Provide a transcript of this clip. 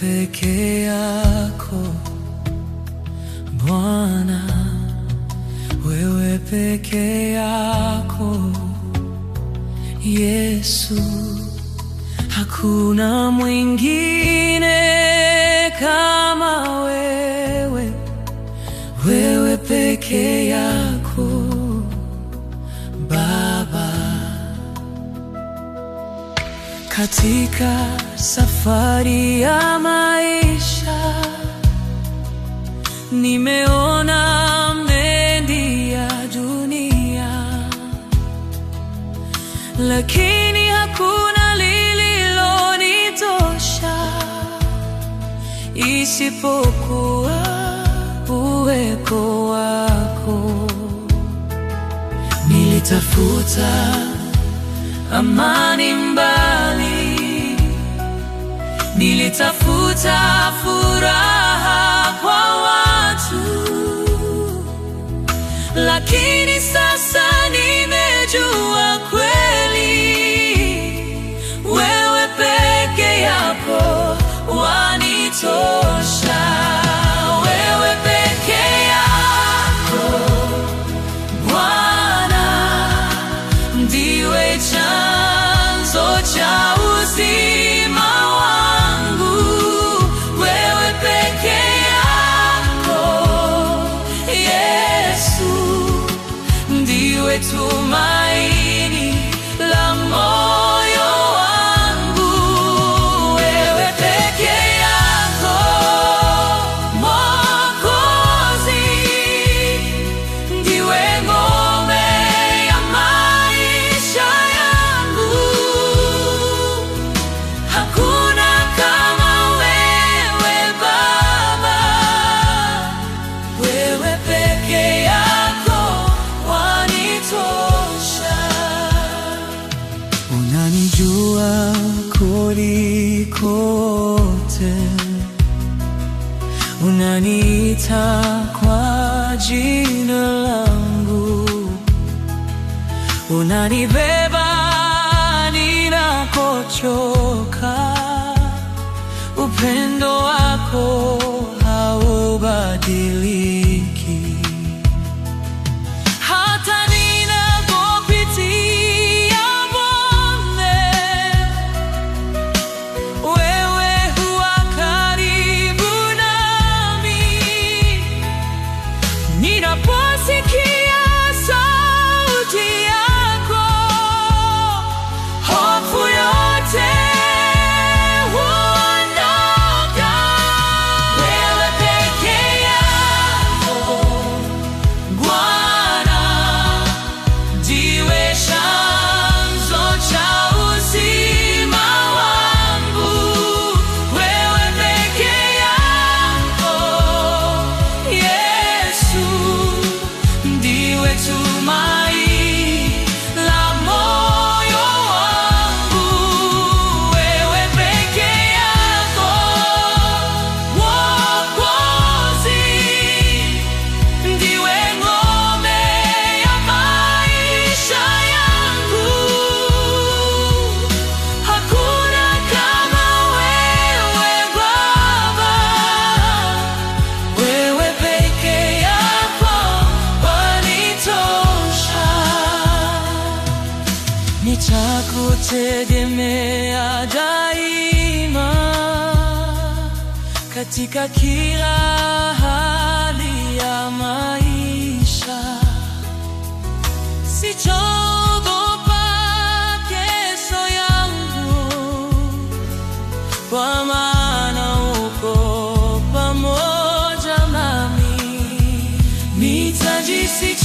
peke yako Bwana, wewe peke yako Yesu, hakuna mwingine kama wewe, wewe peke yako Baba. Katika safari ya maisha nimeona mengi ya dunia, lakini hakuna lililonitosha isipokuwa uwepo wako. Nilitafuta amani mbali, nilitafuta furaha kwa watu, lakini sasa nimejua kweli wewe peke yako wanitosha. Wewe peke yako Bwana, ndiwe chanzo cha uzima wangu. Wewe peke yako Yesu, ndiwe tumaini la moyo wangu. Wewe peke yako Mwokozi, ndiwe ngome ya maisha yangu. Hakuna kama wewe Baba, wewe peke yako wanitosha. Unanijua kulikote, unaniita kwa jina langu, unanibeba ninapochoka. Upendo wako haubadiliki. Hata ninapopitia bonde, wewe huwa karibu nami. Ninaposikia sauti yako, hofu yote huondoka. Wewe peke yako Bwana, ndiwe chanzo cha uzima wangu. Wewe peke yako Yesu, ndiwe tumaini la moyo wangu. Wewe peke yako Mwokozi, ndiwe ngome ya maisha yangu. Hakuna kama wewe Baba, wewe peke yako wanitosha. Nitakutegemea daima katika kila hali ya maisha. Sitaogopa kesho yangu, kwa maana uko pamoja nami. Nitajisikia